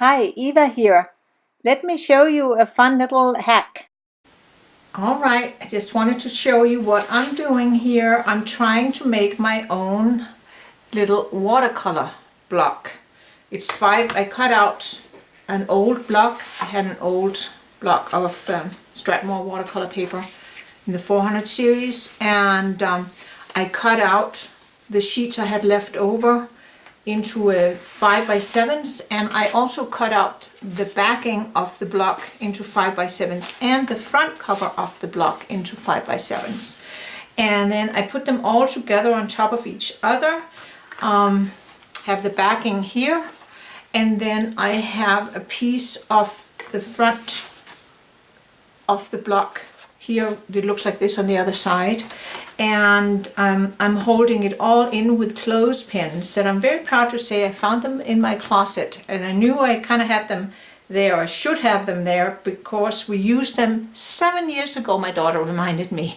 Hi, Eva here. Let me show you a fun little hack. Alright, I just wanted to show you what I'm doing here. I'm trying to make my own little watercolor block. It's I cut out an old block. I had an old block of Strathmore watercolor paper in the 400 series, and I cut out the sheets I had left over into a 5x7s, and I also cut out the backing of the block into 5x7s and the front cover of the block into 5x7s, and then I put them all together on top of each other. Have the backing here, and then I have a piece of the front of the block here. It looks like this on the other side, and I'm holding it all in with clothespins that I'm very proud to say I found them in my closet, and I knew I kind of had them there, or should have them there, because we used them 7 years ago, my daughter reminded me,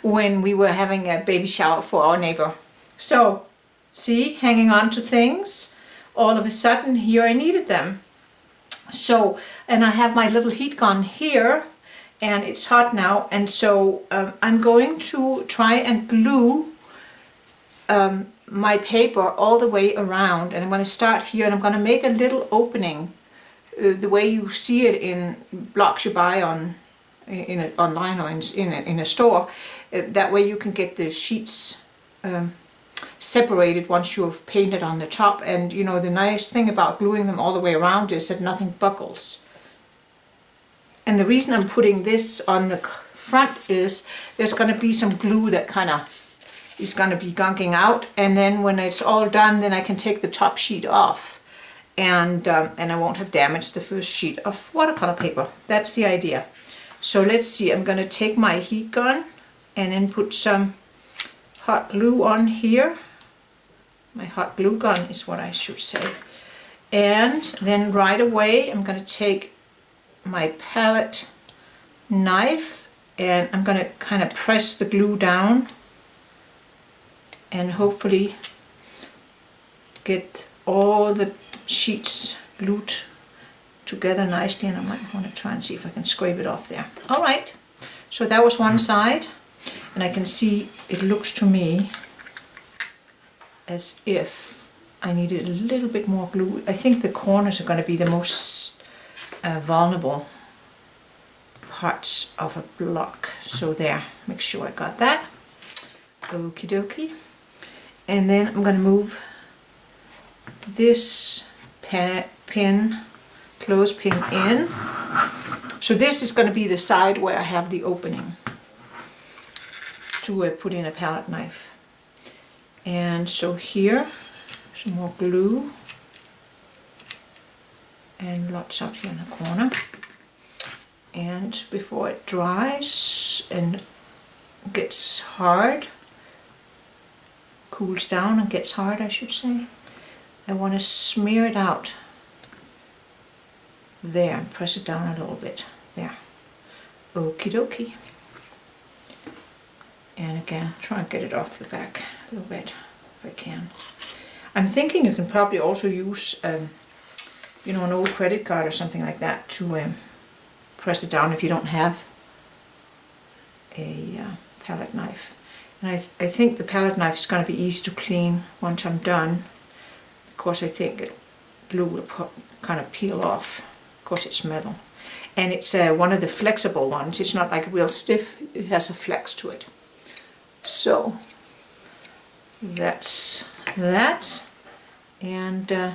when we were having a baby shower for our neighbor. So see, hanging on to things, all of a sudden here I needed them. So, and I have my little heat gun here, and it's hot now, and so I'm going to try and glue my paper all the way around, and I'm going to start here, and I'm going to make a little opening the way you see it in blocks you buy online or in a store. That way you can get the sheets separated once you've painted on the top. And you know, the nice thing about gluing them all the way around is that nothing buckles. And the reason I'm putting this on the front is there's going to be some glue that kind of is going to be gunking out, and then when it's all done, then I can take the top sheet off, and I won't have damaged the first sheet of watercolor paper. That's the idea. So let's see, I'm going to take my heat gun and then put some hot glue on here. My hot glue gun is what I should say. And then right away I'm going to take my palette knife, and I'm going to kind of press the glue down and hopefully get all the sheets glued together nicely. And I might want to try and see if I can scrape it off there. Alright, so that was one side, and I can see it looks to me as if I needed a little bit more glue. I think the corners are going to be the most vulnerable parts of a block. So there, make sure I got that. Okie dokie. And then I'm going to move this clothespin in. So this is going to be the side where I have the opening to put in a palette knife. And so here, some more glue. And lots up here in the corner. And before it dries and gets hard, cools down and gets hard, I should say, I want to smear it out there and press it down a little bit there. Okie dokie. And again, try and get it off the back a little bit if I can. I'm thinking you can probably also use you know, an old credit card or something like that to press it down if you don't have a palette knife. And I think the palette knife is going to be easy to clean once I'm done. Of course, I think glue will kind of peel off. Of course, it's metal. And it's one of the flexible ones. It's not like real stiff. It has a flex to it. So that's that. And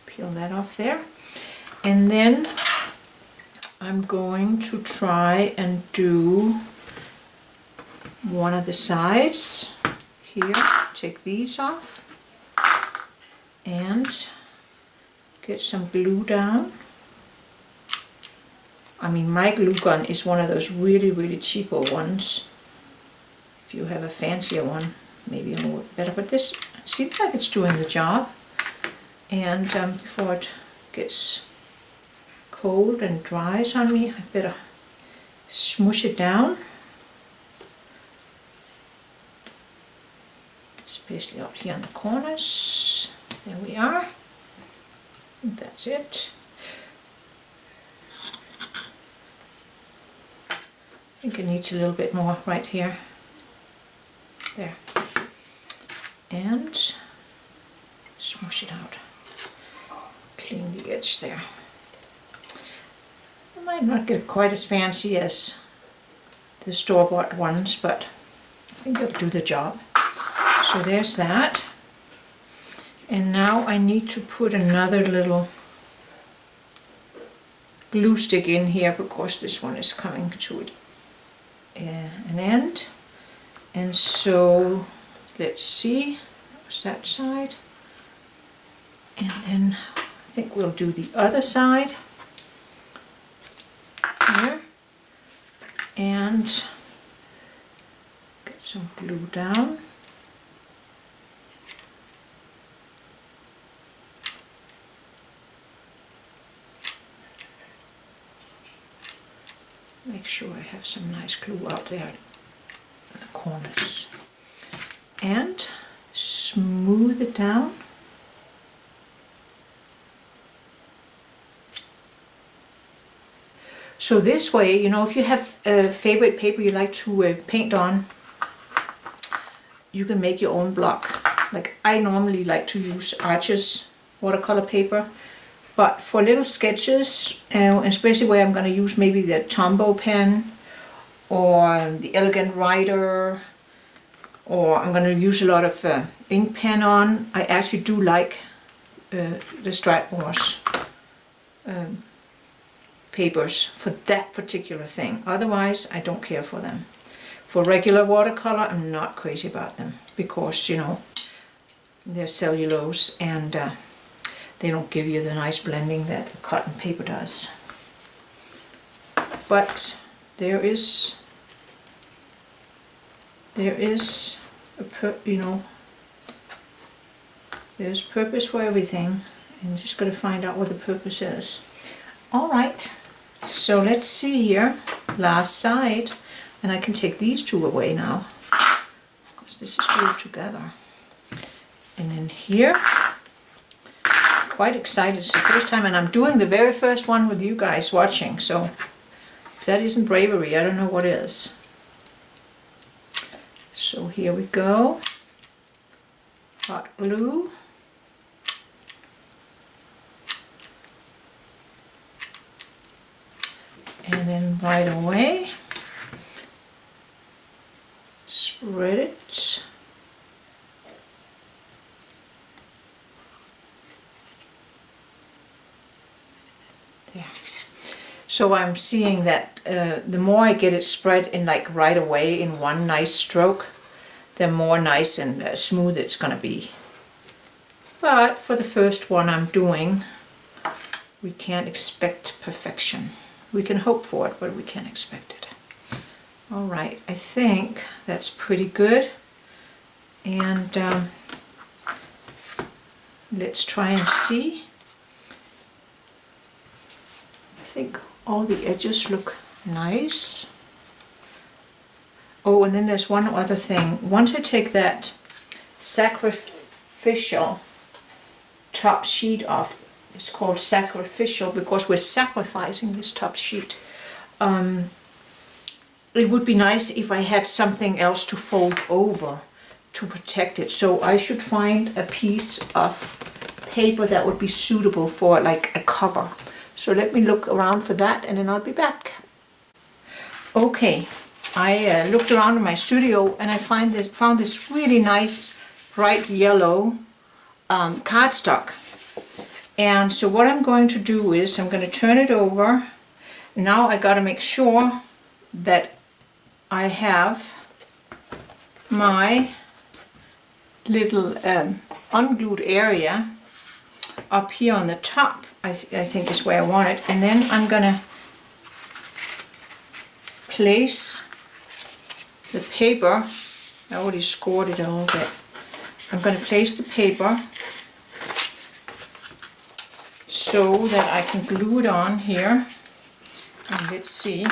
peel that off there, and then I'm going to try and do one of the sides here. Take these off and get some glue down. I mean, my glue gun is one of those really, really cheapo ones. If you have a fancier one, maybe it'll work better, but this seems like it's doing the job. And before it gets cold and dries on me, I better smush it down, especially up here in the corners. There we are. And that's it. think it needs a little bit more right here. There. And smoosh it out. Clean the edge there. I might not get quite as fancy as the store-bought ones, but I think it'll do the job. So there's that. And now I need to put another little glue stick in here because this one is coming to an end. And so let's see, that was that side. And then I think we'll do the other side here. And get some glue down. Make sure I have some nice glue out there in the corners. And smooth it down. So this way, you know, if you have a favorite paper you like to paint on, you can make your own block. Like I normally like to use Arches watercolor paper, but for little sketches, especially where I'm going to use maybe the Tombow pen or the Elegant Writer, or I'm going to use a lot of ink pen on, I actually do like the Strathmore's papers for that particular thing. Otherwise, I don't care for them. For regular watercolor, I'm not crazy about them because, you know, they're cellulose and they don't give you the nice blending that cotton paper does. But there is there's purpose for everything, and you just got to find out what the purpose is. All right. So let's see here, last side, and I can take these two away now because this is glued together. And then here, quite excited, it's the first time, and I'm doing the very first one with you guys watching, so if that isn't bravery, I don't know what is. So here we go, hot glue. And then right away, spread it. There. So I'm seeing that the more I get it spread in like right away in one nice stroke, the more nice and smooth it's gonna be. But for the first one I'm doing, we can't expect perfection. We can hope for it, but we can't expect it. All right, I think that's pretty good. And let's try and see. I think all the edges look nice. Oh, and then there's one other thing. Once I take that sacrificial top sheet off, it's called sacrificial because we're sacrificing this top sheet. It would be nice if I had something else to fold over to protect it. So I should find a piece of paper that would be suitable for like a cover. So let me look around for that and then I'll be back. Okay, I looked around in my studio and I found this really nice bright yellow cardstock. And so what I'm going to do is I'm going to turn it over. Now I got to make sure that I have my little unglued area up here on the top. I think is where I want it. And then I'm going to place the paper. I already scored it a little bit. I'm going to place the paper so that I can glue it on here. And let's see.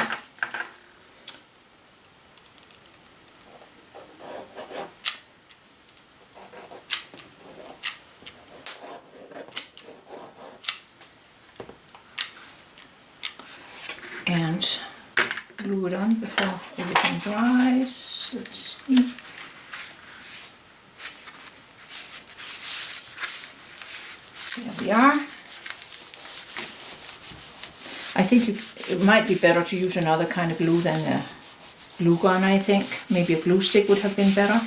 And glue it on before everything dries. Let's see. There we are. I think it might be better to use another kind of glue than a glue gun, I think. Maybe a glue stick would have been better.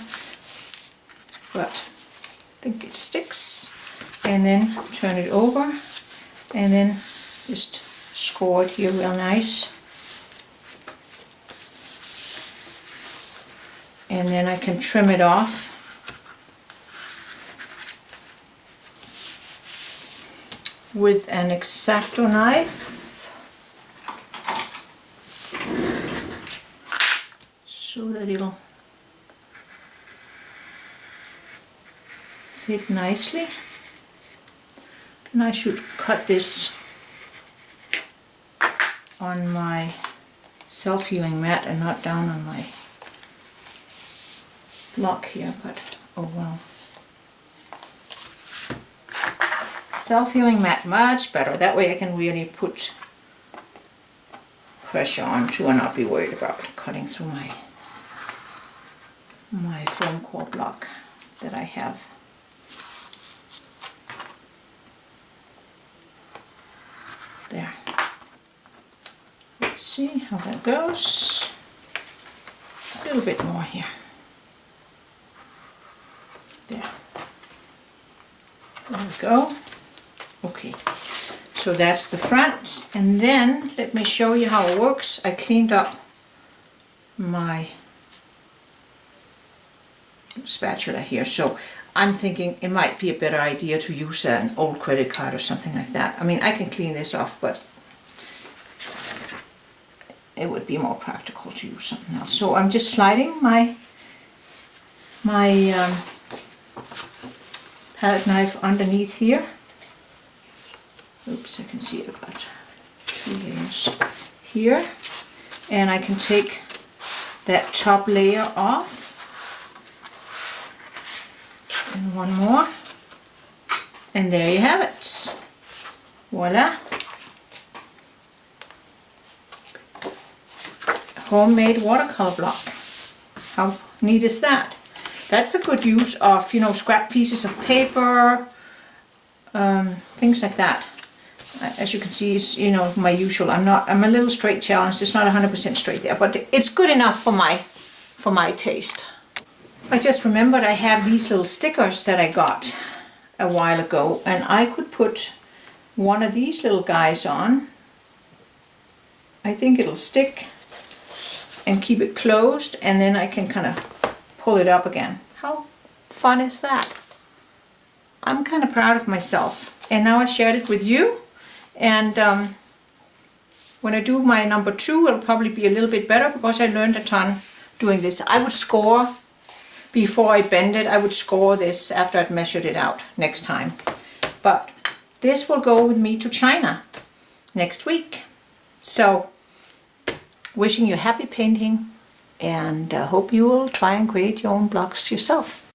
But I think it sticks. And then turn it over. And then just score it here real nice. And then I can trim it off. With an X-acto knife. So that it'll fit nicely. And I should cut this on my self-healing mat and not down on my block here, but oh well. Self-healing mat, much better. That way I can really put pressure onto and not be worried about cutting through my foam core block that I have. There. Let's see how that goes. A little bit more here. There. There we go. Okay. So that's the front. And then let me show you how it works. I cleaned up my spatula here. So I'm thinking it might be a better idea to use an old credit card or something like that. I mean, I can clean this off, but it would be more practical to use something else. So I'm just sliding my palette knife underneath here. Oops, I can see I've got 2 layers here. And I can take that top layer off. And one more. And there you have it. Voila. Homemade watercolor block. How neat is that? That's a good use of, you know, scrap pieces of paper, things like that. As you can see, it's, you know, my usual. I'm a little straight challenged. It's not 100% straight there, but it's good enough for my taste. I just remembered I have these little stickers that I got a while ago, and I could put one of these little guys on. I think it'll stick and keep it closed, and then I can kind of pull it up again. How fun is that? I'm kind of proud of myself, and now I shared it with you. And when I do my number 2, it'll probably be a little bit better because I learned a ton doing this. I would score before I bend it. I would score this after I'd measured it out next time. But this will go with me to China next week. So, wishing you happy painting, and hope you will try and create your own blocks yourself.